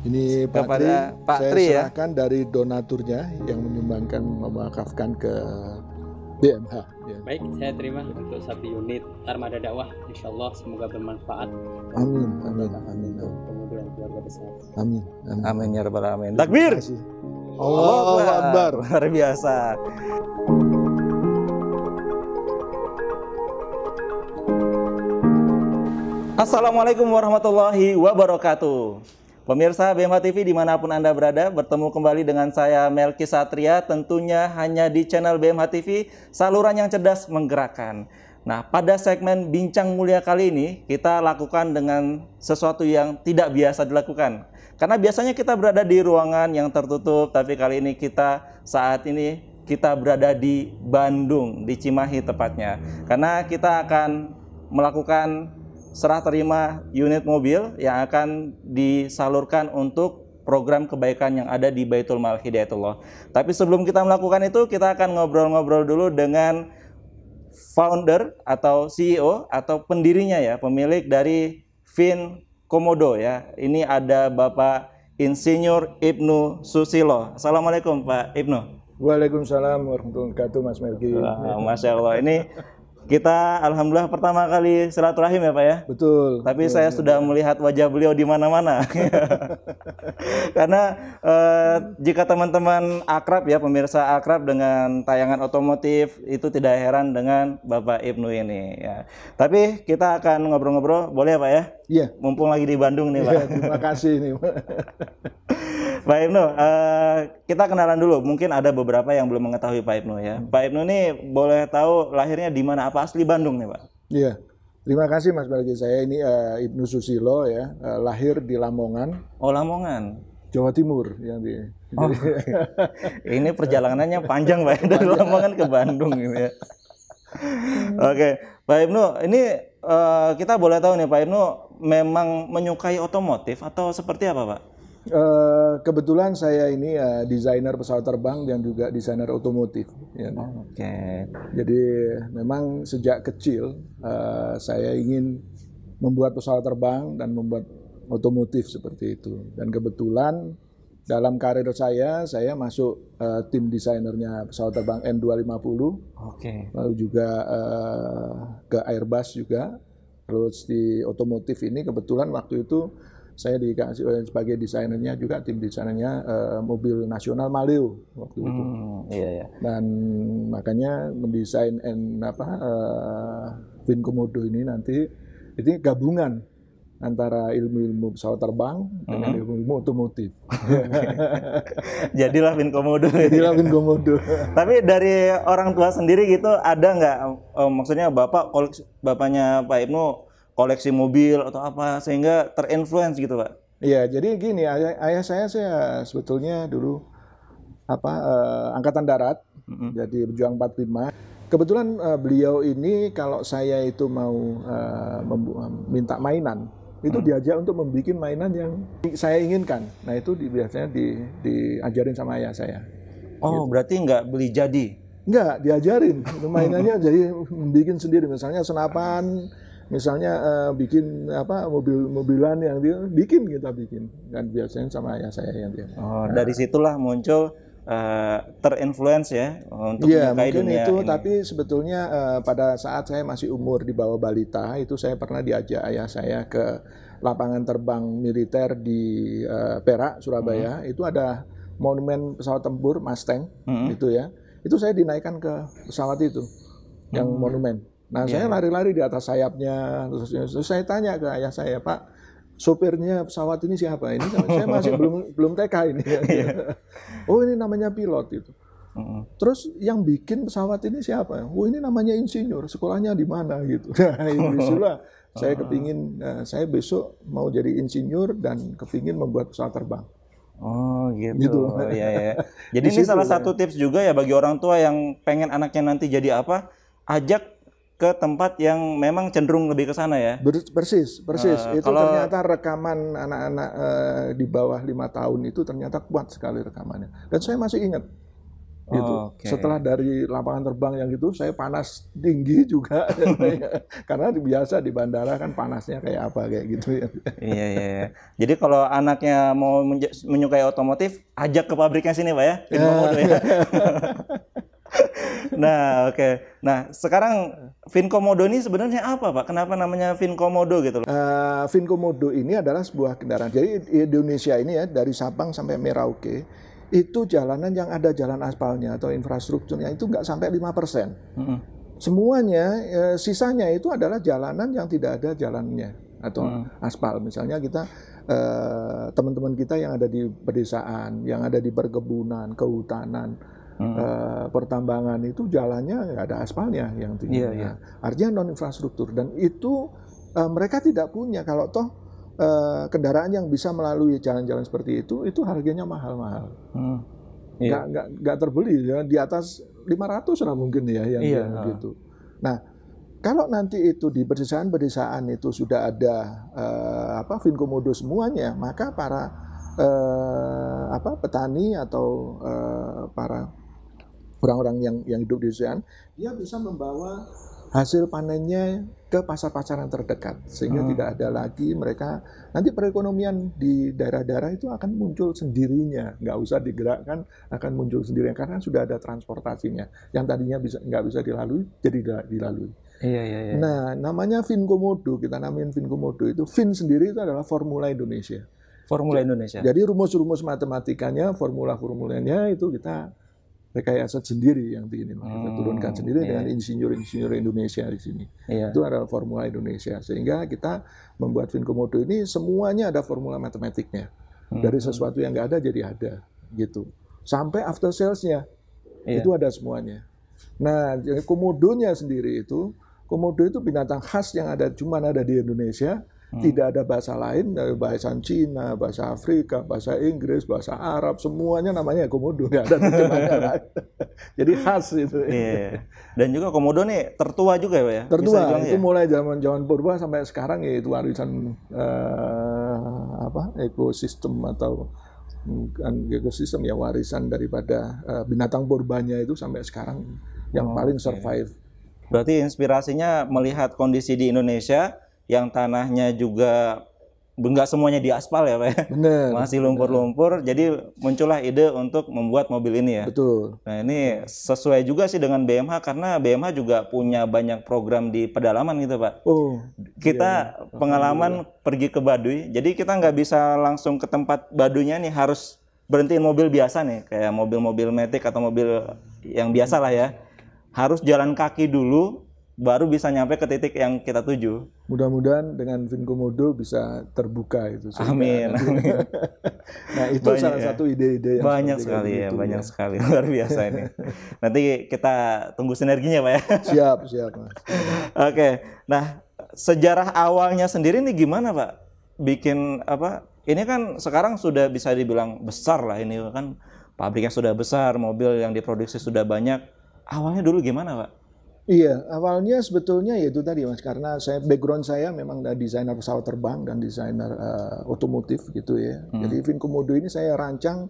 Ini Pak Tri, kepada Pak saya Tri ya. serahkan dari donaturnya yang menyumbangkan, mewakafkan ke BMH. Ya. Baik, saya terima untuk 1 unit Armada Dakwah. Insya Allah semoga bermanfaat. Amin, amin, amin, Kemudian keluarga besar. amin, amin. Amin ya rabbal alamin. Takbir. Terima kasih. Allahu Akbar. Luar biasa. Assalamualaikum warahmatullahi wabarakatuh. Pemirsa BMH TV dimanapun Anda berada, bertemu kembali dengan saya Melki Satria, tentunya hanya di channel BMH TV, saluran yang cerdas menggerakkan. Nah, pada segmen Bincang Mulia kali ini, kita lakukan dengan sesuatu yang tidak biasa dilakukan. Karena biasanya kita berada di ruangan yang tertutup, tapi kali ini saat ini kita berada di Bandung, di Cimahi tepatnya. Karena kita akan melakukan serah terima unit mobil yang akan disalurkan untuk program kebaikan yang ada di Baitul Mal Hidayatullah. Tapi sebelum kita melakukan itu, kita akan ngobrol-ngobrol dulu dengan founder atau CEO atau pendirinya ya, pemilik dari Vin Komodo ya. Ini ada Bapak Insinyur Ibnu Susilo. Assalamualaikum Pak Ibnu. Waalaikumsalam warahmatullahi wabarakatuh, Mas Melki. Masya Allah, ini kita alhamdulillah pertama kali silaturahim ya Pak ya. Betul. Tapi saya sudah melihat wajah beliau di mana-mana. Karena jika teman-teman akrab ya, pemirsa akrab dengan tayangan otomotif, itu tidak heran dengan Bapak Ibnu ini ya. Tapi kita akan ngobrol-ngobrol, boleh ya Pak ya? Iya. Mumpung lagi di Bandung nih Pak. Iya, terima kasih nih. Pak Ibnu, kita kenalan dulu. Mungkin ada beberapa yang belum mengetahui Pak Ibnu ya. Pak Ibnu ini boleh tahu lahirnya di mana? Apa asli Bandung nih Pak? Iya. Terima kasih Mas Melki. Saya ini Ibnu Susilo ya, lahir di Lamongan. Oh, Lamongan. Jawa Timur yang di. Oh, ini perjalanannya panjang Pak dari Lamongan ke Bandung gitu ya. Oke, Pak Ibnu, ini kita boleh tahu nih Pak Ibnu memang menyukai otomotif atau seperti apa Pak? Kebetulan saya ini desainer pesawat terbang dan juga desainer otomotif. Ya. Oke. Jadi memang sejak kecil saya ingin membuat pesawat terbang dan membuat otomotif seperti itu. Dan kebetulan dalam karir saya masuk tim desainernya pesawat terbang N250. Oke. Lalu juga ke Airbus juga. Terus di otomotif ini kebetulan waktu itu saya dikasih sebagai desainernya juga, tim desainernya mobil nasional Maleo waktu itu. Iya, iya. Dan makanya mendesain Vin Komodo ini nanti ini gabungan antara ilmu-ilmu pesawat terbang dengan ilmu-ilmu otomotif. Jadilah Vin Komodo. Jadilah Vin Komodo. Tapi dari orang tua sendiri gitu ada nggak? Maksudnya bapaknya Pak Ibnu koleksi mobil atau apa sehingga terinfluence gitu Pak? Iya, jadi gini, ayah saya sebetulnya dulu angkatan darat, jadi berjuang 45. Kebetulan beliau ini kalau saya itu mau minta mainan, itu diajak untuk membuat mainan yang saya inginkan. Nah itu biasanya diajarin sama ayah saya. Oh, gitu. Berarti nggak beli jadi? Nggak, diajarin. Mainannya jadi membuat sendiri, misalnya senapan. Misalnya bikin mobil-mobilan yang dia bikin, kita bikin, dan biasanya sama ayah saya yang dia. Oh, dari situlah muncul terinfluence ya untuk menyukai dunia itu ini. Tapi sebetulnya pada saat saya masih umur di bawah balita itu saya pernah diajak ayah saya ke lapangan terbang militer di Perak, Surabaya. Itu ada monumen pesawat tempur Mustang itu ya. Itu saya dinaikkan ke pesawat itu yang monumen. Nah, saya lari-lari di atas sayapnya, terus saya tanya ke ayah saya, Pak, sopirnya pesawat ini siapa? Ini saya masih belum TK ini. Oh, ini namanya pilot itu. Terus yang bikin pesawat ini siapa? Oh, ini namanya insinyur. Sekolahnya di mana gitu. Nah, disitulah saya kepingin, saya besok mau jadi insinyur dan kepingin membuat pesawat terbang. Oh gitu. Ya. Jadi ini salah satu tips juga ya bagi orang tua yang pengen anaknya nanti jadi apa, ajak ke tempat yang memang cenderung lebih ke sana ya. Persis. Itu ternyata rekaman anak-anak di bawah 5 tahun itu ternyata kuat sekali rekamannya. Dan saya masih ingat gitu. Oke. Setelah dari lapangan terbang yang itu saya panas tinggi juga karena biasa di bandara kan panasnya kayak apa kayak gitu ya. Iya, iya, iya. Jadi kalau anaknya mau menyukai otomotif, ajak ke pabriknya sini, Pak ya, Finkomodo ya. Nah, oke. Nah, sekarang Finkomodo ini sebenarnya apa, Pak? Kenapa namanya Finkomodo gitu loh? Finkomodo ini adalah sebuah kendaraan. Jadi di Indonesia ini ya dari Sabang sampai Merauke itu jalanan yang ada jalan aspalnya atau infrastrukturnya itu nggak sampai 5%. Semuanya sisanya itu adalah jalanan yang tidak ada jalannya atau aspal. Misalnya kita teman-teman kita yang ada di pedesaan, yang ada di perkebunan, kehutanan, pertambangan itu jalannya nggak ada aspalnya yang tinggi. Iya. Artinya non infrastruktur dan itu mereka tidak punya. Kalau toh kendaraan yang bisa melalui jalan-jalan seperti itu harganya mahal-mahal. Nggak terbeli ya, di atas 500 lah mungkin ya yang gitu. Nah, kalau nanti itu di pedesaan-pedesaan itu sudah ada Finkomodo semuanya, maka para petani atau para orang-orang yang hidup di pedesaan, dia bisa membawa hasil panennya ke pasar-pasar yang terdekat sehingga tidak ada lagi mereka nanti perekonomian di daerah-daerah itu akan muncul sendirinya, nggak usah digerakkan, akan muncul sendirinya karena sudah ada transportasinya yang tadinya nggak bisa dilalui jadi dilalui. Iya. Nah, namanya Finkomodo, kita namain Finkomodo itu Fin sendiri itu adalah formula Indonesia. Formula Indonesia. Jadi rumus-rumus matematikanya, formula-formulanya itu kita rekayasa sendiri yang begini, kita turunkan sendiri dengan insinyur-insinyur Indonesia di sini. Itu adalah formula Indonesia. Sehingga kita membuat Finkomodo ini semuanya ada formula matematiknya. Dari sesuatu yang nggak ada jadi ada, gitu. Sampai after sales-nya itu ada semuanya. Nah, jadi komodonya sendiri itu, komodo itu binatang khas yang cuma ada di Indonesia. Tidak ada bahasa lain, dari bahasa Cina, bahasa Afrika, bahasa Inggris, bahasa Arab, semuanya namanya komodo, nggak ada terjemahannya lain. Jadi khas itu. Iya. Dan juga komodo nih tertua juga ya, Pak ya? Tertua, itu mulai zaman purba sampai sekarang ya itu warisan ekosistem atau bukan ekosistem ya, warisan daripada binatang purbanya itu sampai sekarang yang paling survive. Berarti inspirasinya melihat kondisi di Indonesia yang tanahnya juga nggak semuanya di aspal ya, Pak ya? Bener. Masih lumpur-lumpur, jadi muncullah ide untuk membuat mobil ini ya? Betul. Nah, ini sesuai juga sih dengan BMH karena BMH juga punya banyak program di pedalaman gitu, Pak. Kita pengalaman pergi ke Baduy, jadi kita nggak bisa langsung ke tempat Baduynya nih, harus berhentiin mobil biasa nih, kayak mobil-mobil Matic atau mobil yang biasa lah ya. Harus jalan kaki dulu, baru bisa nyampe ke titik yang kita tuju. Mudah-mudahan dengan Finkomodo bisa terbuka itu. Amin. Nah, itu salah satu ide-ide yang banyak sekali ya, banyak sekali, luar biasa ini. Nanti kita tunggu sinerginya, Pak ya. Siap, Mas. Oke. Nah, sejarah awalnya sendiri nih gimana, Pak? Bikin apa? Ini kan sekarang sudah bisa dibilang besar lah, ini kan pabriknya sudah besar, mobil yang diproduksi sudah banyak. Awalnya dulu gimana, Pak? Iya, awalnya sebetulnya ya itu tadi, Mas, karena background saya memang desainer pesawat terbang dan desainer otomotif gitu ya. Jadi Finkomodo ini saya rancang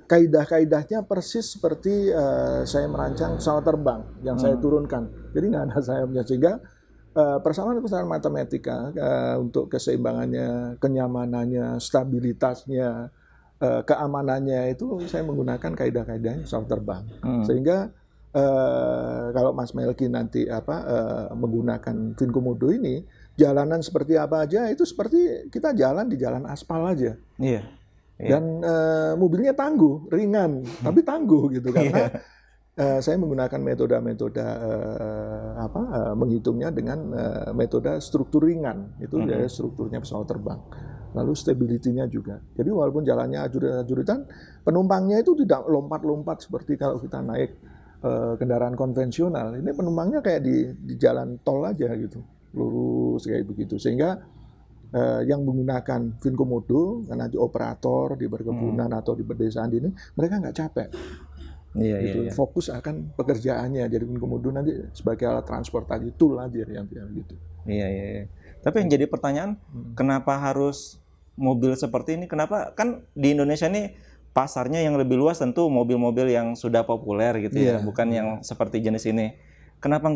kaidah-kaidahnya persis seperti saya merancang pesawat terbang yang saya turunkan. Jadi nggak ada sayapnya, sehingga persamaan-persamaan matematika untuk keseimbangannya, kenyamanannya, stabilitasnya, keamanannya itu saya menggunakan kaidah-kaidahnya pesawat terbang. Sehingga kalau Mas Melki nanti menggunakan Finkomodo ini, jalanan seperti apa aja itu seperti kita jalan di jalan aspal aja. Iya. Dan mobilnya tangguh, ringan, tapi tangguh gitu karena saya menggunakan metode-metode menghitungnya dengan metode struktur ringan, itu ya strukturnya pesawat terbang. Lalu stability-nya juga. Jadi walaupun jalannya ajurit-ajuritan, penumpangnya itu tidak lompat-lompat seperti kalau kita naik kendaraan konvensional. Ini penumpangnya kayak di jalan tol aja gitu, lurus kayak begitu. Sehingga yang menggunakan Finkomodo, karena di operator di perkebunan atau di pedesaan ini, mereka nggak capek. Iya. Fokus akan pekerjaannya. Jadi Finkomodo nanti sebagai alat transportasi tool aja yang gitu. Iya. Tapi yang jadi pertanyaan, kenapa harus mobil seperti ini? Kenapa kan di Indonesia nih pasarnya yang lebih luas tentu mobil-mobil yang sudah populer gitu ya, Iya. bukan yang seperti jenis ini. Kenapa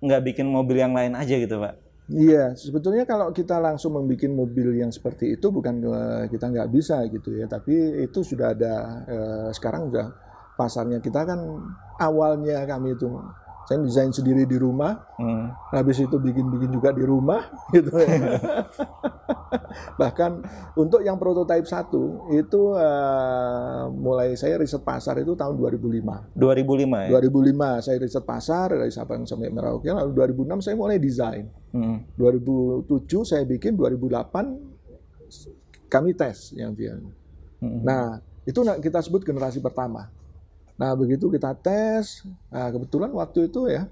nggak bikin mobil yang lain aja gitu, Pak? Iya, sebetulnya kalau kita langsung membuat mobil yang seperti itu bukan kita nggak bisa gitu ya, tapi itu sudah ada sekarang udah pasarnya. Kita kan awalnya kami itu saya desain sendiri di rumah, habis itu bikin juga di rumah gitu ya. Bahkan untuk yang prototipe 1 itu mulai saya riset pasar itu tahun 2005. 2005 ya? 2005 saya riset pasar dari Sabang sampai Merauke, lalu 2006 saya mulai desain. 2007 saya bikin, 2008 kami tes yang dia. Nah, itu kita sebut generasi pertama. Nah, begitu kita tes, kebetulan waktu itu ya,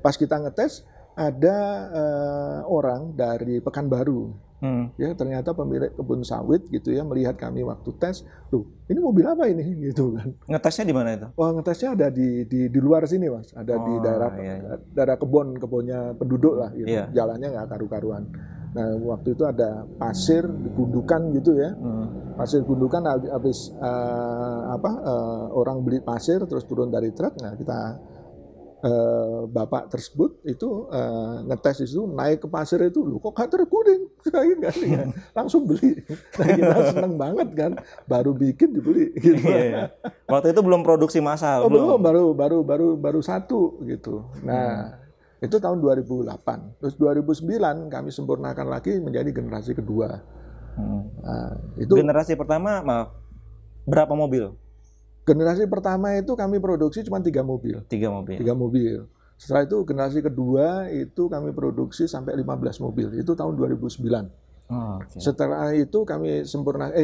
pas kita ngetes, ada orang dari Pekanbaru. Ya, ternyata pemilik kebun sawit gitu ya, melihat kami waktu tes, tuh, ini mobil apa ini? Gitu kan. Ngetesnya di mana itu? Wah, ngetesnya ada di luar sini, Mas. Ada di daerah kebunnya penduduk lah gitu. Iya. Jalannya nggak karu-karuan. Nah, waktu itu ada pasir digundukan gitu ya. Pasir gundukan habis orang beli pasir terus turun dari truk. Nah, kita bapak tersebut itu ngetes itu, naik ke pasir itu, loh kok gak terguling, langsung beli. Nah, kita seneng banget kan, baru bikin dibeli gitu. Iya. Waktu itu belum produksi massal. Belum, baru satu gitu. Nah, itu tahun 2008. Terus 2009 kami sempurnakan lagi menjadi generasi kedua. Nah, itu generasi pertama berapa mobil? Generasi pertama itu kami produksi cuma 3 mobil. 3 mobil. 3 mobil. Setelah itu generasi kedua itu kami produksi sampai 15 mobil. Itu tahun 2009. Okay. Setelah itu kami 20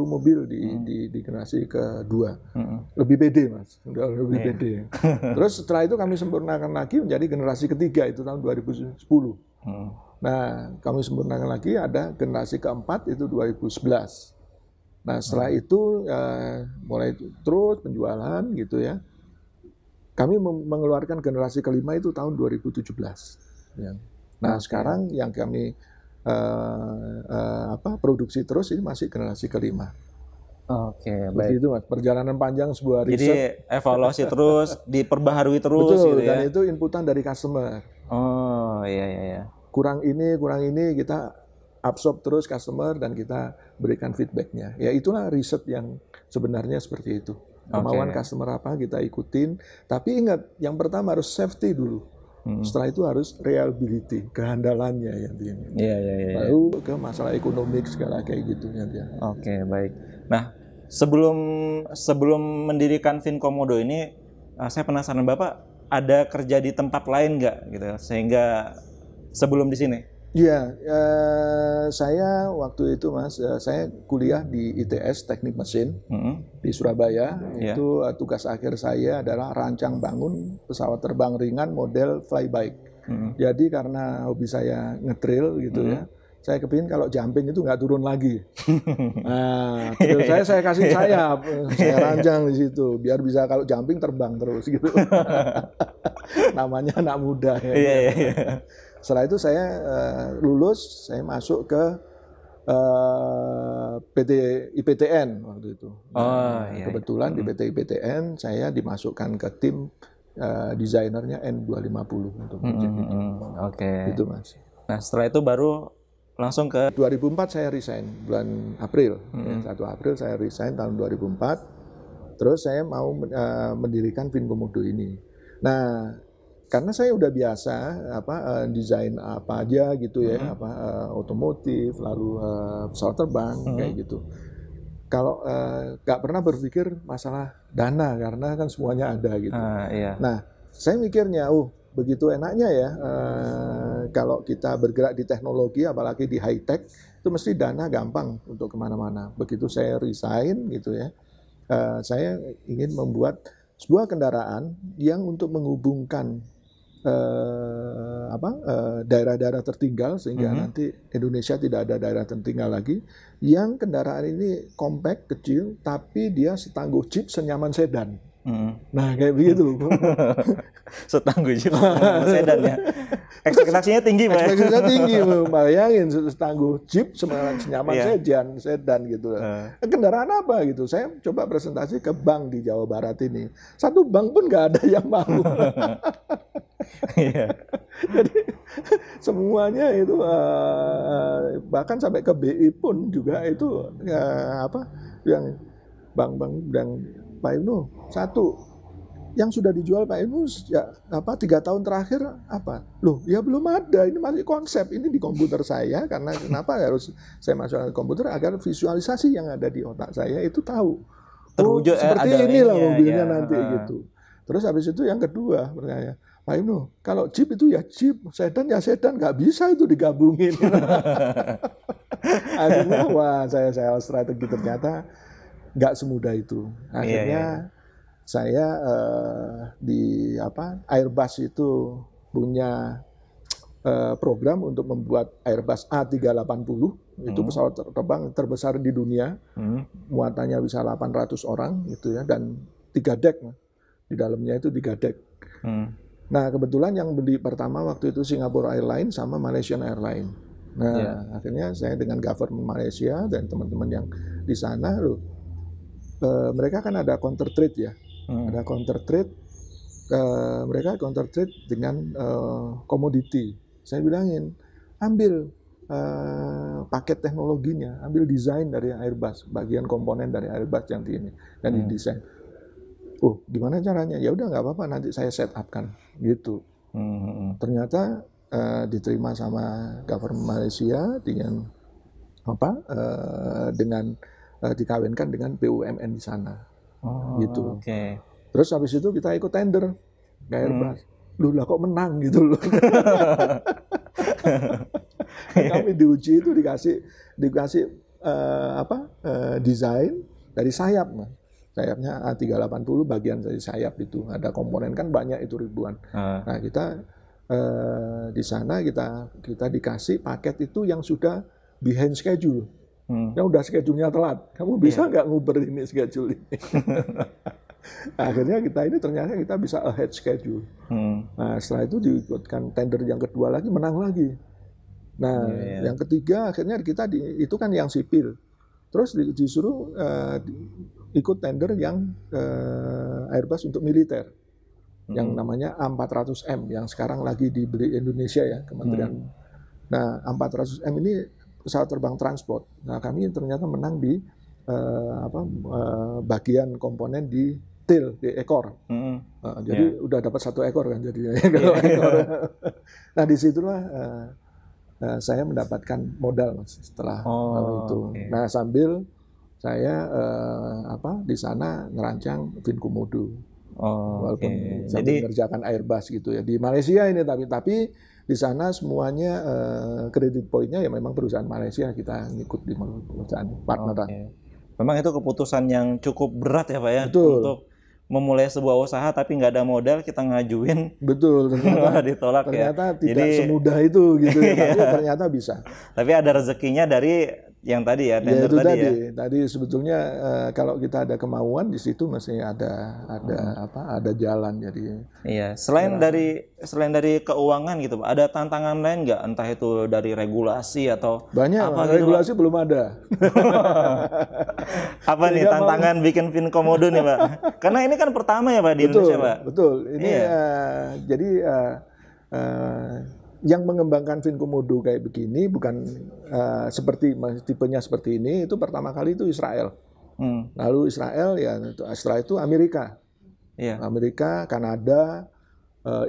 mobil di generasi kedua. Lebih pede, Mas. Udah lebih pede. Terus setelah itu kami sempurnakan lagi menjadi generasi ketiga, itu tahun 2010. Nah, kami sempurnakan lagi ada generasi keempat itu 2011. Nah, setelah itu mulai terus penjualan gitu ya. Kami mengeluarkan generasi kelima itu tahun 2017. Ya. Nah, sekarang yang kami produksi terus ini masih generasi kelima. Oke, baik. Itu Mas, perjalanan panjang sebuah riset. Jadi evaluasi terus, diperbaharui terus. Betul, gitu ya. dan itu inputan dari customer. Oh, iya. Kurang ini kita absorb terus customer dan kita berikan feedbacknya. Ya itulah riset yang sebenarnya seperti itu. Kemauan customer apa kita ikutin. Tapi ingat, yang pertama harus safety dulu. Setelah itu harus reliability, kehandalannya yang ini. Iya. Lalu ke masalah ekonomi segala kayak gitu nanti. Oke, baik. Nah, sebelum mendirikan Vinkomodo ini, saya penasaran Bapak ada kerja di tempat lain nggak gitu, sehingga sebelum di sini? Iya, saya waktu itu Mas, saya kuliah di ITS Teknik Mesin di Surabaya. Itu tugas akhir saya adalah rancang bangun pesawat terbang ringan model flybike. Jadi karena hobi saya ngetrail gitu ya, saya kepingin kalau jumping itu nggak turun lagi. Nah, saya kasih sayap, saya rancang di situ biar bisa kalau jumping terbang terus gitu. Namanya anak muda ya. Iya. Setelah itu saya lulus, saya masuk ke PT IPTN waktu itu. Kebetulan di PT IPTN saya dimasukkan ke tim desainernya N250 untuk project itu. Gitu Mas. Nah, setelah itu baru langsung ke 2004 saya resign bulan April. 1 April saya resign tahun 2004. Terus saya mau mendirikan Vinkomodo ini. Nah, karena saya udah biasa desain apa aja gitu ya, otomotif, lalu pesawat terbang kayak gitu. Kalau nggak pernah berpikir masalah dana karena kan semuanya ada gitu. Nah, saya mikirnya, begitu enaknya ya kalau kita bergerak di teknologi, apalagi di high tech, itu mesti dana gampang untuk kemana-mana. Begitu saya resign gitu ya, saya ingin membuat sebuah kendaraan yang untuk menghubungkan daerah-daerah tertinggal sehingga nanti Indonesia tidak ada daerah tertinggal lagi, yang kendaraan ini compact, kecil, tapi dia setangguh jeep, senyaman sedan. Nah kayak begitu. Setangguh Jeep sama sedan ya. Ekspektasinya tinggi Pak. Ekspektasinya tinggi, bayangin setangguh Jeep senyaman sedan gitu. Kendaraan apa gitu? Saya coba presentasi ke bank di Jawa Barat ini. Satu bank pun nggak ada yang mau. Jadi semuanya itu bahkan sampai ke BI pun juga itu yang bank-bank dan Pak Ibnu satu yang sudah dijual Pak Ibnu ya 3 tahun terakhir apa? Loh, ya belum ada. Ini masih konsep. Ini di komputer saya karena kenapa harus saya masukkan ke komputer agar visualisasi yang ada di otak saya itu tahu. Terwujud seperti ada inilah ininya, mobilnya ya. nanti gitu. Terus habis itu yang kedua pertanyaan, Pak Ibnu, kalau Jeep itu ya Jeep, sedan ya sedan, nggak bisa itu digabungin. Akhirnya wah saya strategi ternyata nggak semudah itu. Akhirnya saya di Airbus itu punya program untuk membuat Airbus A380. Itu pesawat terbang terbesar di dunia. Muatannya bisa 800 orang gitu ya, dan 3 deck. Di dalamnya itu 3 deck. Nah kebetulan yang beli pertama waktu itu Singapore Airlines sama Malaysian Airlines. Nah akhirnya saya dengan government Malaysia dan teman-teman yang di sana mereka kan ada counter trade ya, ada counter trade, mereka counter trade dengan komoditi. Saya bilangin, ambil paket teknologinya, ambil desain dari Airbus, bagian komponen dari Airbus yang ini dan didesain. Oh, gimana caranya? Ya udah nggak apa-apa, nanti saya set up kan, gitu. Ternyata diterima sama government Malaysia dengan dikawinkan dengan BUMN di sana, gitu. Terus habis itu kita ikut tender ke Airbus. Loh lah kok menang gitu loh. Kami diuji itu dikasih desain dari sayap, sayapnya A380 bagian dari sayap itu ada komponen kan banyak itu ribuan. Nah kita di sana kita dikasih paket itu yang sudah behind schedule. Yang udah schedule-nya telat, kamu bisa nggak nguber ini schedule ini? Akhirnya ternyata kita bisa ahead schedule. Nah setelah itu diikutkan tender yang kedua lagi, menang lagi. Nah yang ketiga akhirnya kita itu kan yang sipil, terus disuruh ikut tender yang Airbus untuk militer, yang namanya A400M yang sekarang lagi dibeli Indonesia ya Kementerian. Nah A400M ini pesawat terbang transport. Nah kami ternyata menang di bagian komponen di tail, di ekor. Jadi udah dapat 1 ekor kan jadinya. Nah disitulah saya mendapatkan modal setelah itu. Nah sambil saya di sana ngerancang Vinkomodo. Walaupun sambil mengerjakan Airbus gitu ya di Malaysia ini, tapi di sana semuanya kredit poinnya ya memang perusahaan Malaysia, kita ngikut di perusahaan partner. Memang itu keputusan yang cukup berat ya Pak ya. Betul. Untuk memulai sebuah usaha tapi nggak ada modal, kita ngajuin. Betul. Ditolak ternyata ya. Tidak semudah itu gitu ya, tapi ternyata bisa. Tapi ada rezekinya dari yang tadi ya, tender itu tadi ya. Tadi sebetulnya kalau kita ada kemauan di situ mesti ada jalan jadi. Iya, selain dari keuangan gitu, Pak, ada tantangan lain nggak? Entah itu dari regulasi atau banyak regulasi gitu, belum ada. Apa nih tantangan bikin Vinkomodo nih, Pak? Karena ini kan pertama ya Pak di Indonesia, Pak. Betul. Ini jadi yang mengembangkan Vinkomodo kayak begini bukan seperti tipenya seperti ini, itu pertama kali itu Israel. Lalu Israel ya setelah itu Amerika. Amerika, Kanada,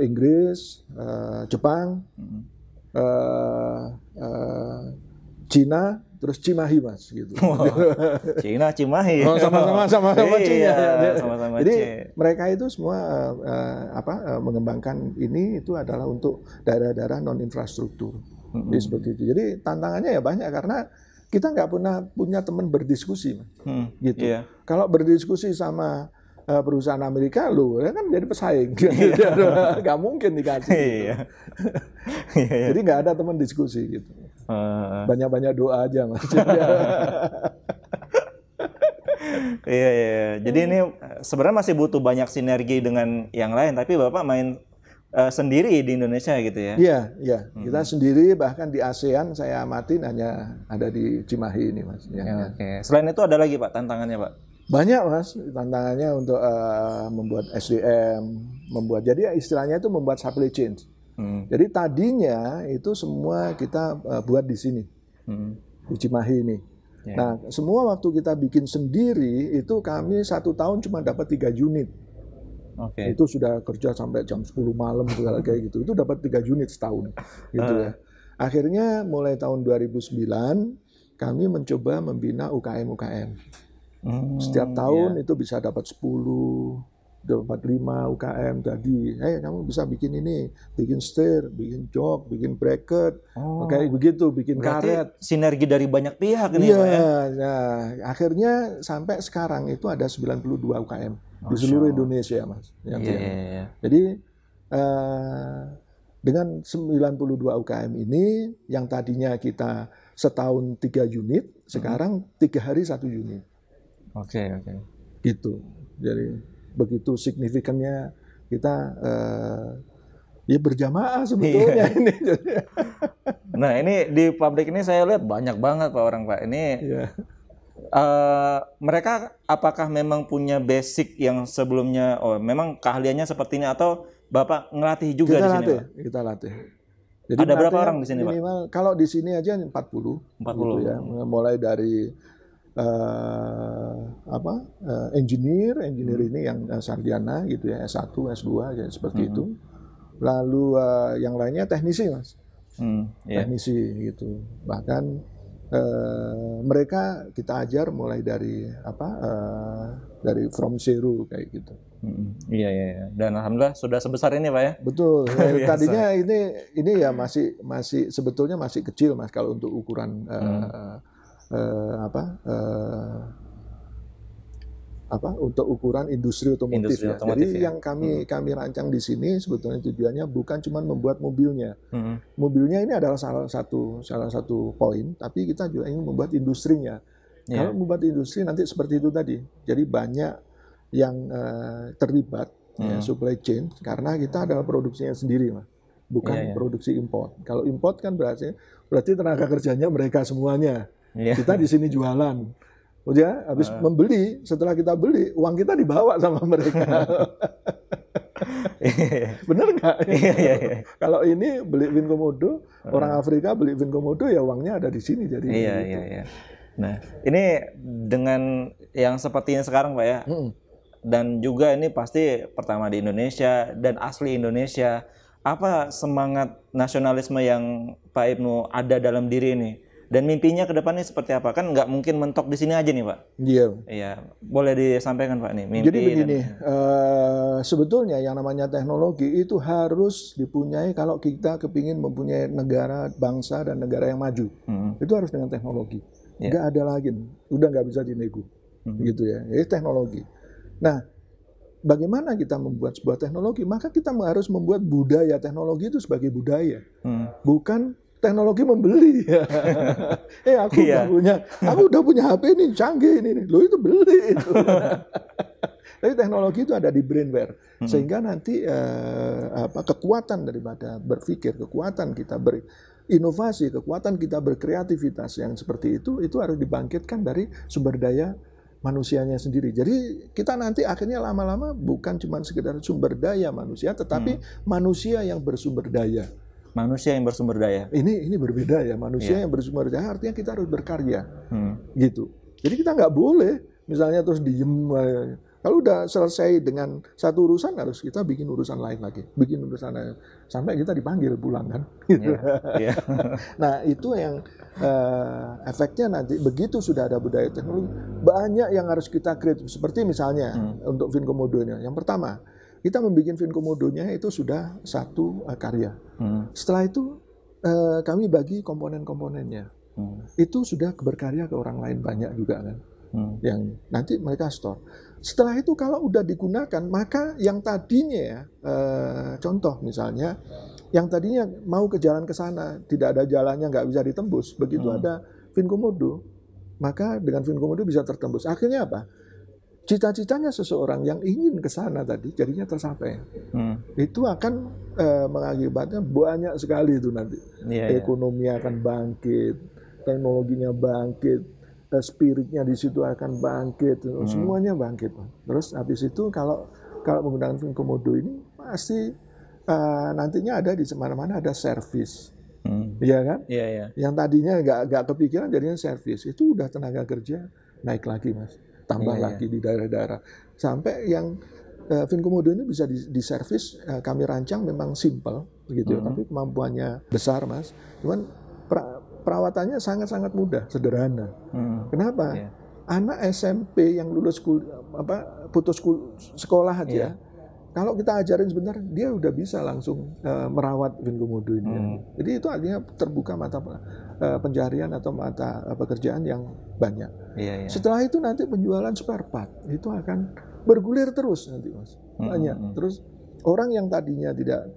Inggris, Jepang, Cina, terus Cimahi Mas gitu. Cina, Cimahi. Sama-sama Cina. Sama-sama Jadi mereka itu semua mengembangkan ini itu adalah untuk daerah-daerah non infrastruktur. Jadi seperti itu. Jadi tantangannya ya banyak karena kita nggak pernah punya teman berdiskusi, gitu. Kalau berdiskusi sama perusahaan Amerika, kan jadi pesaing, nggak mungkin dikasih. Gitu. Jadi nggak ada teman diskusi gitu. Banyak-banyak doa aja Mas. Iya. Jadi ini sebenarnya masih butuh banyak sinergi dengan yang lain, tapi Bapak main sendiri di Indonesia gitu ya? Iya, iya. Kita sendiri, bahkan di ASEAN saya amatin hanya ada di Cimahi ini, Mas. Ya. Oke. Selain itu ada lagi Pak tantangannya Pak? Banyak, Mas, tantangannya untuk membuat SDM, jadi istilahnya itu membuat supply chain. Jadi tadinya itu semua kita buat di sini, di Cimahi ini. Yeah. Nah, semua waktu kita bikin sendiri itu kami 1 tahun cuma dapat 3 unit. Oke. Itu sudah kerja sampai jam 10 malam segala kayak gitu. Itu dapat 3 unit setahun, gitu ya. Akhirnya mulai tahun 2009 kami mencoba membina UKM. Setiap tahun itu bisa dapat 10, dapat 5 UKM. Jadi, kamu bisa bikin ini, bikin setir, bikin jok, bikin bracket, kayak begitu, bikin karet. Sinergi dari banyak pihak ini, Pak ya? Iya, nah, akhirnya sampai sekarang itu ada 92 UKM di seluruh Indonesia, Mas. Iya. Jadi dengan 92 UKM ini, yang tadinya kita setahun 3 unit, sekarang 3 hari 1 unit. Oke. Gitu. Jadi begitu signifikannya kita ya berjamaah sebetulnya ini. Nah, ini di pabrik ini saya lihat banyak banget Pak orang Pak. Ini mereka apakah memang punya basic yang sebelumnya, memang keahliannya seperti ini, atau Bapak ngelatih juga di sini, Pak? Kita latih. Jadi ada berapa orang di sini, minimal, Pak? Kalau di sini aja 40. Gitu ya. Mulai dari engineer ini yang sarjana gitu ya, S1, S2 ya, seperti itu. Lalu yang lainnya teknisi, Mas. Teknisi gitu. Bahkan mereka kita ajar mulai dari dari from zero kayak gitu. Iya. Dan alhamdulillah sudah sebesar ini, Pak ya. Betul. Tadinya ini ya masih sebetulnya masih kecil, Mas, kalau untuk ukuran untuk ukuran industri otomotif. Jadi yang kami rancang di sini sebetulnya tujuannya bukan cuma membuat mobilnya. Mobilnya ini adalah salah satu poin, tapi kita juga ingin membuat industrinya. Kalau membuat industri nanti seperti itu tadi. Jadi banyak yang terlibat supply chain, karena kita adalah produksinya sendiri, Mas. Bukan produksi import. Kalau import kan berarti tenaga kerjanya mereka semuanya. Kita di sini jualan. Udah habis membeli, setelah kita beli, uang kita dibawa sama mereka. Bener nggak? Kalau ini beli Vinkomodo, orang Afrika beli Vinkomodo, ya uangnya ada di sini. Jadi Iya. Nah, ini dengan yang seperti ini sekarang, Pak ya, dan juga ini pasti pertama di Indonesia dan asli Indonesia. Apa semangat nasionalisme yang Pak Ibnu ada dalam diri ini? Dan mimpinya ke depannya seperti apa? Kan nggak mungkin mentok di sini aja nih, Pak. Iya. Boleh disampaikan, Pak, nih mimpi. Jadi begini, sebetulnya yang namanya teknologi itu harus dipunyai kalau kita kepingin mempunyai negara, bangsa, dan negara yang maju. Itu harus dengan teknologi. Nggak ada lagi. Udah nggak bisa dinego. Gitu ya. Ini teknologi. Nah, bagaimana kita membuat sebuah teknologi? Maka kita harus membuat budaya teknologi itu sebagai budaya. Bukan teknologi membeli. Aku udah punya HP ini canggih ini. Lo itu beli itu. Tapi teknologi itu ada di brainware, sehingga nanti kekuatan daripada berpikir, kekuatan kita berinovasi, kekuatan kita berkreativitas yang seperti itu harus dibangkitkan dari sumber daya manusianya sendiri. Jadi kita nanti akhirnya lama-lama bukan cuma sekedar sumber daya manusia, tetapi manusia yang bersumber daya. Manusia yang bersumber daya. Ini berbeda ya, manusia yang bersumber daya artinya kita harus berkarya, gitu. Jadi kita nggak boleh misalnya terus diem. Kalau udah selesai dengan satu urusan, harus kita bikin urusan lain lagi, sampai kita dipanggil pulang kan. Gitu. Nah itu yang efeknya nanti begitu sudah ada budaya teknologi, banyak yang harus kita create. Seperti misalnya untuk Vinkomodo-nya, yang pertama. Kita membuat Vinkomodo-nya itu sudah satu karya. Setelah itu kami bagi komponen-komponennya. Itu sudah berkarya ke orang lain banyak juga kan. Yang nanti mereka store. Setelah itu kalau udah digunakan, maka yang tadinya contoh misalnya, yang tadinya mau ke jalan ke sana, tidak ada jalannya, nggak bisa ditembus. Begitu ada Vinkomodo, maka dengan Vinkomodo bisa tertembus. Akhirnya apa? cita-citanya seseorang yang ingin ke sana tadi jadinya tercapai. Itu akan mengakibatkan banyak sekali itu nanti. Ekonomi akan bangkit, teknologinya bangkit, spiritnya di situ akan bangkit, semuanya bangkit. Terus habis itu kalau menggunakan Finkomodo ini pasti nantinya ada di mana-mana ada servis. Iya kan? Yang tadinya nggak kepikiran jadinya servis. Itu udah tenaga kerja naik lagi, Mas. Tambah lagi di daerah-daerah. Sampai yang Finkomodo ini bisa diservis, kami rancang memang simple begitu, tapi kemampuannya besar, Mas. Cuman perawatannya sangat-sangat mudah, sederhana. Kenapa? Anak SMP yang lulus putus sekolah aja, kalau kita ajarin sebentar, dia udah bisa langsung merawat Finkomodo ini. Jadi itu artinya terbuka mata pencarian atau mata pekerjaan yang banyak. Setelah itu nanti penjualan spare part itu akan bergulir terus nanti, Mas. Banyak. Terus orang yang tadinya tidak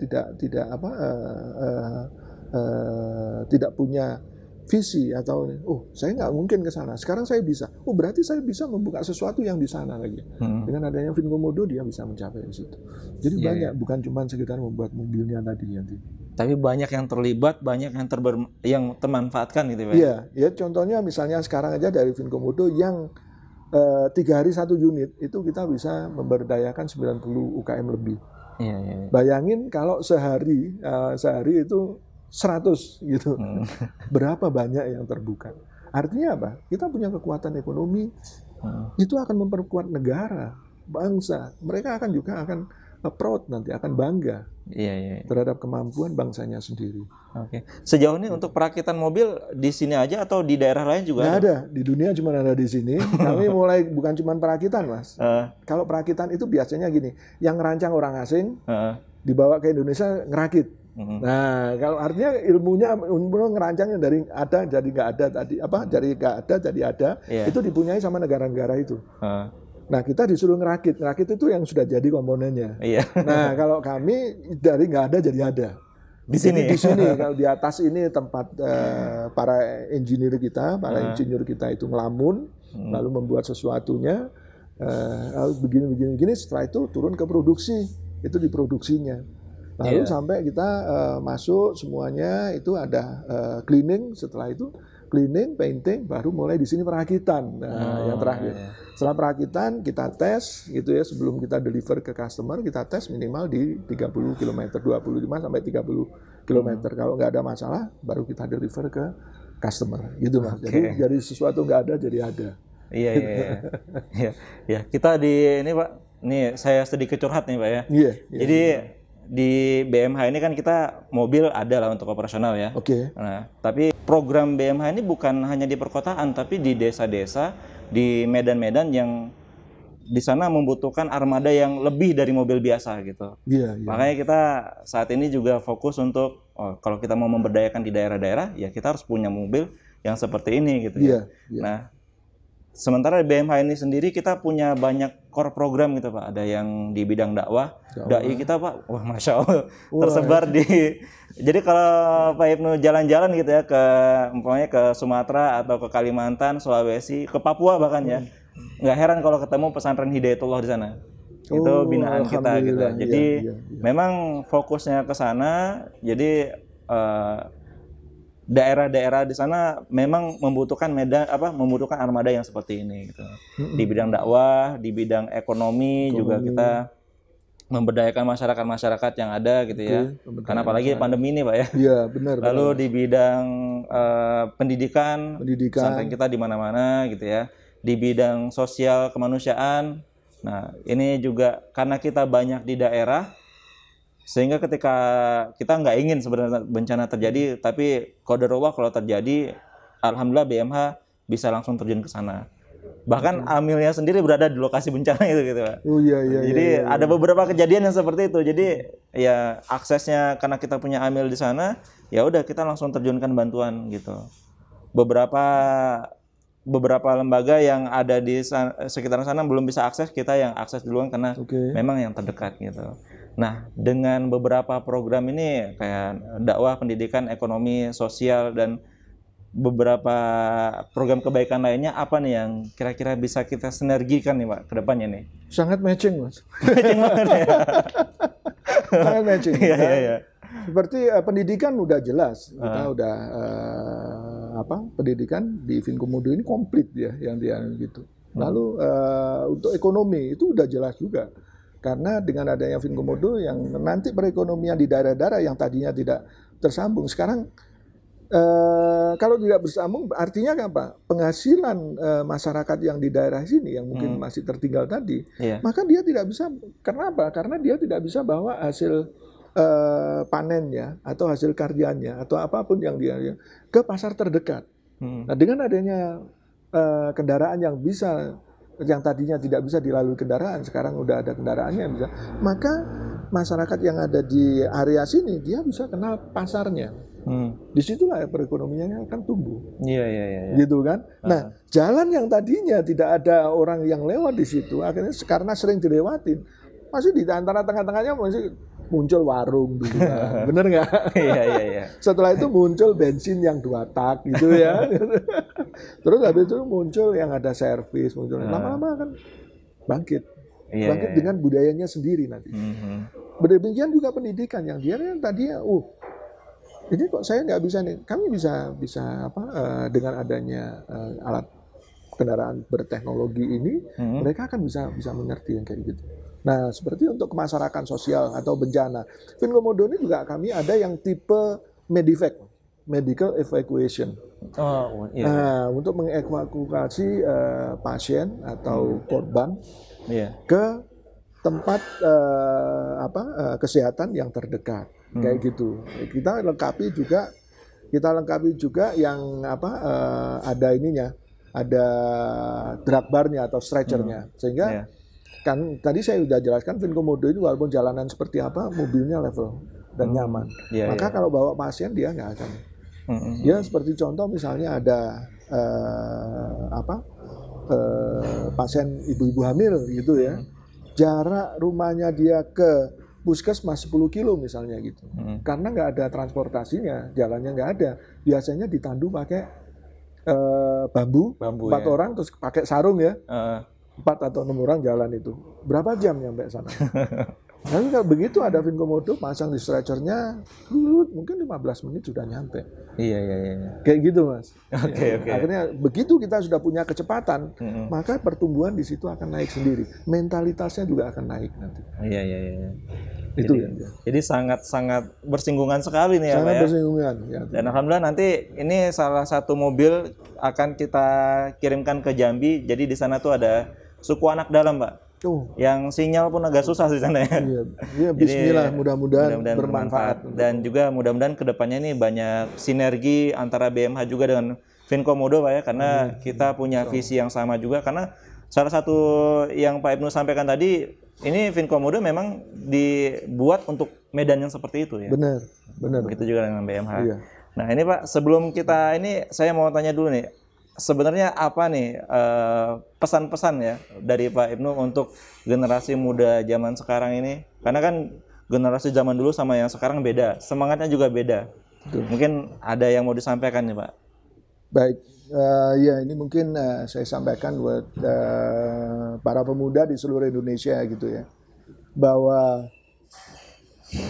punya visi atau saya nggak mungkin ke sana. Sekarang saya bisa. Berarti saya bisa membuka sesuatu yang di sana lagi. Dengan adanya Finkomodo dia bisa mencapai di situ. Jadi banyak, bukan cuma sekedar membuat mobilnya tadi nanti. Tapi banyak yang terlibat, banyak yang termanfaatkan gitu, Pak. Iya, contohnya misalnya sekarang aja dari Finkomodo yang 3 hari 1 unit itu kita bisa memberdayakan 90 UKM lebih. Bayangin kalau sehari itu 100 gitu. Berapa banyak yang terbuka. Artinya apa? Kita punya kekuatan ekonomi, itu akan memperkuat negara, bangsa. Mereka akan proud nanti, akan bangga terhadap kemampuan bangsanya sendiri. Sejauh ini untuk perakitan mobil di sini aja atau di daerah lain juga nggak ada? Di dunia cuma ada di sini. Kami mulai bukan cuma perakitan, Mas. Kalau perakitan itu biasanya gini, yang ngerancang orang asing, dibawa ke Indonesia ngerakit. Nah, kalau artinya ilmu ngerancangnya dari ada jadi nggak ada tadi, dari nggak ada jadi ada, itu dipunyai sama negara-negara itu. Nah, kita disuruh ngerakit itu yang sudah jadi komponennya. Nah, kalau kami dari nggak ada jadi ada. Di sini kalau di atas ini tempat para insinyur kita itu ngelamun, lalu membuat sesuatunya, begini. Setelah itu turun ke produksi, itu diproduksinya. Lalu sampai kita masuk semuanya itu ada cleaning, setelah itu cleaning, painting, baru mulai di sini perakitan. Yang terakhir. Setelah perakitan kita tes gitu ya, sebelum kita deliver ke customer kita tes minimal di 30 km, 25 sampai 30 km. Kalau nggak ada masalah baru kita deliver ke customer gitu, Mas. Jadi dari sesuatu nggak ada jadi ada. Iya. Kita ini Pak, nih saya sedikit curhat nih Pak ya. Jadi di BMH ini kan kita mobil ada lah untuk operasional ya. Nah, tapi program BMH ini bukan hanya di perkotaan, tapi di desa-desa, di medan-medan yang di sana membutuhkan armada yang lebih dari mobil biasa gitu. Makanya kita saat ini juga fokus untuk kalau kita mau memberdayakan di daerah-daerah, ya kita harus punya mobil yang seperti ini gitu ya. Nah, sementara di BMH ini sendiri kita punya banyak core program gitu Pak. Ada yang di bidang dakwah. Dai kita Pak, wah Masya Allah, tersebar di. Jadi kalau Pak Ibnu jalan-jalan gitu ya umpamanya ke Sumatera atau ke Kalimantan, Sulawesi, ke Papua bahkan ya, nggak heran kalau ketemu pesantren Hidayatullah di sana. Itu binaan kita gitu. Jadi memang fokusnya ke sana. Jadi daerah-daerah di sana memang membutuhkan membutuhkan armada yang seperti ini gitu. Di bidang dakwah, di bidang ekonomi juga kita memberdayakan masyarakat yang ada gitu ya. Karena apalagi pandemi ini Pak ya. Iya, benar. Lalu di bidang pendidikan sampai kita di mana-mana gitu ya. Di bidang sosial kemanusiaan. Nah, ini juga karena kita banyak di daerah, sehingga ketika kita nggak ingin sebenarnya bencana terjadi, tapi qadarullah kalau terjadi, alhamdulillah BMH bisa langsung terjun ke sana. Bahkan amilnya sendiri berada di lokasi bencana itu gitu Pak. Jadi ada beberapa kejadian yang seperti itu. Jadi ya aksesnya karena kita punya amil di sana, ya udah kita langsung terjunkan bantuan gitu. Beberapa lembaga yang ada di sekitar sana belum bisa akses, kita yang akses duluan karena memang yang terdekat gitu. Nah, dengan beberapa program ini kayak dakwah, pendidikan, ekonomi, sosial, dan beberapa program kebaikan lainnya apa nih yang kira-kira bisa kita sinergikan nih Pak ke depannya nih? Sangat matching, Mas. Matching banget ya. Sangat matching. Iya, iya, iya. Seperti pendidikan udah jelas, kita udah pendidikan di Finkomodo ini komplit ya yang dia gitu. Lalu untuk ekonomi itu udah jelas juga. Karena dengan adanya Finkomodo yang nanti perekonomian di daerah-daerah yang tadinya tidak tersambung, sekarang kalau tidak bersambung artinya apa? Penghasilan masyarakat yang di daerah sini yang mungkin masih tertinggal tadi, maka dia tidak bisa. Kenapa? Karena dia tidak bisa bawa hasil panennya atau hasil karyanya atau apapun yang dia ke pasar terdekat. Nah, dengan adanya kendaraan yang tadinya tidak bisa dilalui kendaraan, sekarang udah ada kendaraannya yang bisa, maka masyarakat yang ada di area sini dia bisa kenal pasarnya. Disitulah perekonomiannya akan tumbuh. Iya. Gitu kan. Nah, jalan yang tadinya tidak ada orang yang lewat di situ, akhirnya karena sering dilewatin, masih di antara tengah-tengahnya masih muncul warung dulu, bener nggak? Iya. Setelah itu muncul bensin yang 2 tak gitu ya. Terus habis itu muncul yang ada servis, muncul lama-lama kan bangkit dengan budayanya sendiri nanti. Demikian juga pendidikan yang dia kan tadinya, ini kok saya nggak bisa nih. Kami bisa dengan adanya alat kendaraan berteknologi ini, mereka akan bisa mengerti yang kayak gitu. Nah, seperti untuk kemasyarakatan sosial atau bencana, Finkomodo ini juga kami ada yang tipe Medivac, medical evacuation. Nah, untuk mengevakuasi pasien atau korban ke tempat kesehatan yang terdekat, kayak gitu. Kita lengkapi juga yang ada ininya, ada drag barnya atau stretchernya, sehingga kan tadi saya sudah jelaskan Finkomodo itu walaupun jalanan seperti apa, mobilnya level dan nyaman. Maka kalau bawa pasien dia nggak akan. Ya seperti contoh misalnya ada pasien ibu-ibu hamil gitu ya. Jarak rumahnya dia ke puskesmas 10 kilo misalnya gitu. Karena nggak ada transportasinya, jalannya nggak ada. Biasanya ditandu pakai bambu 4 orang terus pakai sarung ya. 4 atau 6 orang jalan itu. Berapa jam nyampe sana? Tapi kalau begitu ada Finkomodo pasang di stretchernya, mungkin 15 menit sudah nyampe. Iya. Kayak gitu, Mas. Oke. Akhirnya begitu kita sudah punya kecepatan, maka pertumbuhan di situ akan naik sendiri. Mentalitasnya juga akan naik nanti. Iya. Itu jadi sangat bersinggungan sekali nih ya Pak ya. Sangat bersinggungan. Ya. Dan alhamdulillah nanti ini salah satu mobil akan kita kirimkan ke Jambi. Jadi di sana tuh ada suku anak dalam, Pak. Yang sinyal pun agak susah di sana ya. Iya, bismillah, mudah-mudahan bermanfaat. Dan juga mudah-mudahan kedepannya ini banyak sinergi antara BMH juga dengan Finkomodo Pak ya, karena kita punya visi yang sama juga. Karena salah satu yang Pak Ibnu sampaikan tadi, ini Finkomodo memang dibuat untuk medan yang seperti itu ya. Benar. Begitu juga dengan BMH. Iya. Nah ini Pak, sebelum kita ini saya mau tanya dulu nih, sebenarnya apa nih pesan-pesan ya dari Pak Ibnu untuk generasi muda zaman sekarang ini? Karena kan generasi zaman dulu sama yang sekarang beda, semangatnya juga beda. Betul. Mungkin ada yang mau disampaikan nih Pak? Baik, ya ini mungkin saya sampaikan buat para pemuda di seluruh Indonesia gitu ya, bahwa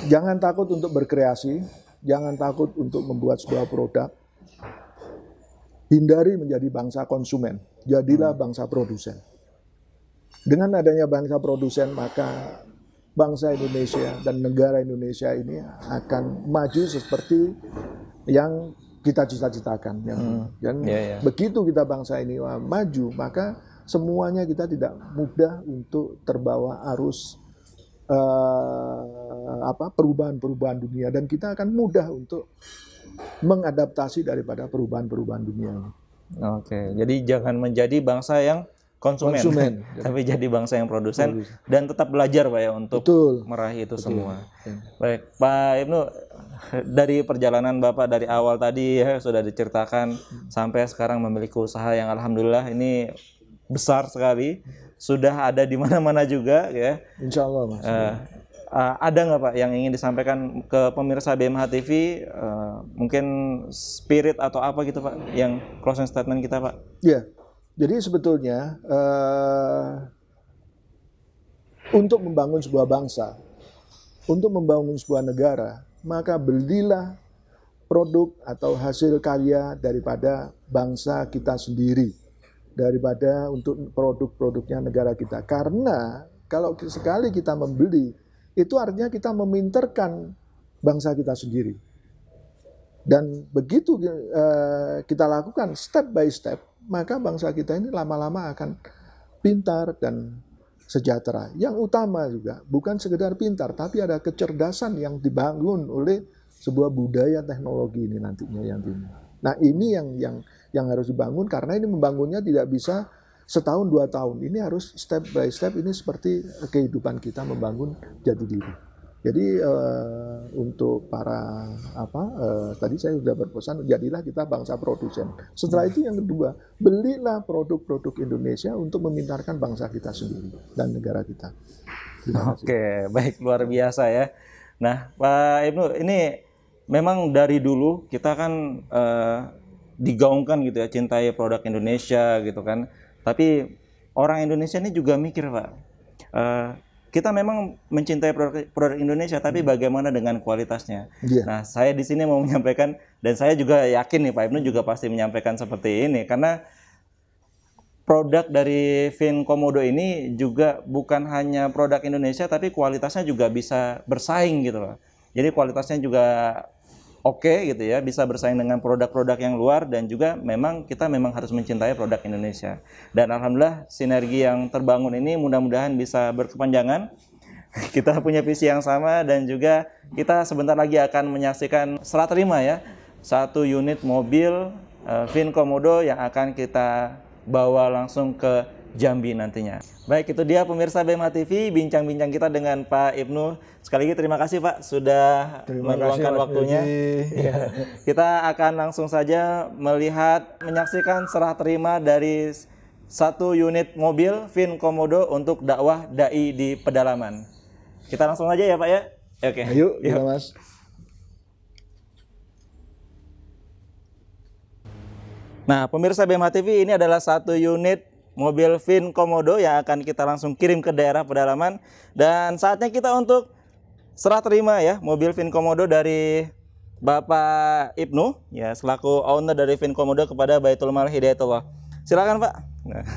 jangan takut untuk berkreasi, jangan takut untuk membuat sebuah produk. Hindari menjadi bangsa konsumen, jadilah bangsa produsen. Dengan adanya bangsa produsen, maka bangsa Indonesia dan negara Indonesia ini akan maju seperti yang kita cita-citakan. Dan begitu kita bangsa ini maju, maka semuanya kita tidak mudah untuk terbawa arus perubahan-perubahan dunia, dan kita akan mudah untuk mengadaptasi daripada perubahan-perubahan dunia ini. Oke, jadi jangan menjadi bangsa yang konsumen. Tapi jadi bangsa yang produsen dan tetap belajar Pak ya untuk meraih itu semua. Baik, Pak Ibnu, dari perjalanan Bapak dari awal tadi ya sudah diceritakan sampai sekarang memiliki usaha yang alhamdulillah ini besar sekali, sudah ada di mana-mana juga ya. Insya Allah Mas. Ada nggak Pak yang ingin disampaikan ke pemirsa BMH TV? Mungkin spirit atau apa gitu Pak, yang closing statement kita Pak? Ya, jadi sebetulnya untuk membangun sebuah bangsa, untuk membangun sebuah negara, maka belilah produk atau hasil karya daripada bangsa kita sendiri, daripada untuk produk-produknya negara kita. Karena kalau sekali kita membeli, itu artinya kita meminterkan bangsa kita sendiri. Dan begitu kita lakukan step by step, maka bangsa kita ini lama-lama akan pintar dan sejahtera. Yang utama juga bukan sekedar pintar, tapi ada kecerdasan yang dibangun oleh sebuah budaya teknologi ini nantinya yang timbul. Nah ini yang harus dibangun, karena ini membangunnya tidak bisa setahun 2 tahun. Ini harus step by step, ini seperti kehidupan kita membangun jati diri. Jadi untuk para tadi saya sudah berpesan, jadilah kita bangsa produsen. Setelah itu yang kedua, belilah produk-produk Indonesia untuk memintarkan bangsa kita sendiri dan negara kita. Oke, baik, luar biasa ya. Nah, Pak Ibnu, ini memang dari dulu kita kan digaungkan gitu ya, cintai produk Indonesia gitu kan. Tapi orang Indonesia ini juga mikir Pak, kita memang mencintai produk Indonesia, tapi bagaimana dengan kualitasnya? Yeah. Nah, saya di sini mau menyampaikan, dan saya juga yakin nih Pak Ibnu juga pasti menyampaikan seperti ini, karena produk dari Vin Komodo ini juga bukan hanya produk Indonesia, tapi kualitasnya juga bisa bersaing gitu loh. Jadi kualitasnya juga oke gitu ya, bisa bersaing dengan produk-produk yang luar, dan juga kita memang harus mencintai produk Indonesia. Dan alhamdulillah sinergi yang terbangun ini mudah-mudahan bisa berkepanjangan. Kita punya visi yang sama, dan juga kita sebentar lagi akan menyaksikan serah terima ya, 1 unit mobil Vin Komodo yang akan kita bawa langsung ke Jambi nantinya. Baik, itu dia pemirsa BMH TV, bincang-bincang kita dengan Pak Ibnu. Sekali lagi terima kasih Pak sudah meluangkan waktunya. Ya. Kita akan langsung saja menyaksikan serah terima dari 1 unit mobil Vin Komodo untuk dakwah dai di pedalaman. Kita langsung aja ya Pak ya. Oke. Ayo, kita Mas. Nah, pemirsa BMH TV, ini adalah 1 unit mobil Vin Komodo yang akan kita langsung kirim ke daerah pedalaman, dan saatnya kita untuk serah terima ya mobil Vin Komodo dari Bapak Ibnu ya, selaku owner dari Vin Komodo kepada Baitul Mal Hidayatullah. Silakan Pak. Nah,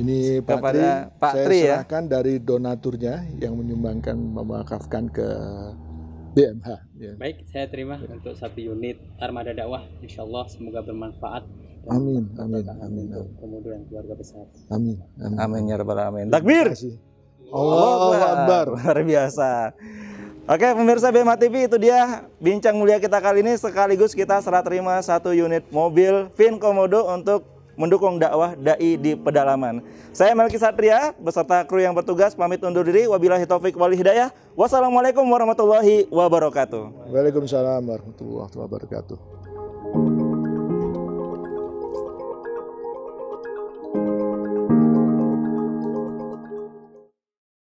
ini Pak kepada Tri, Pak saya Tri ya. serahkan dari donaturnya yang menyumbangkan, mewakafkan ke BMH. Ya. Baik, saya terima untuk 1 unit armada dakwah. Insya Allah semoga bermanfaat. Amin, amin, amin. Komodo dan keluarga besar. Amin, amin. Amin ya rabbal alamin. Takbir. Allahu Akbar. Luar biasa. Oke, pemirsa BMH TV, itu dia bincang mulia kita kali ini, sekaligus kita serah terima 1 unit mobil Vin Komodo untuk mendukung dakwah dai di pedalaman. Saya Melki Satria beserta kru yang bertugas pamit undur diri. Wabillahi taufik wal hidayah. Wassalamualaikum warahmatullahi wabarakatuh. Waalaikumsalam warahmatullahi wabarakatuh.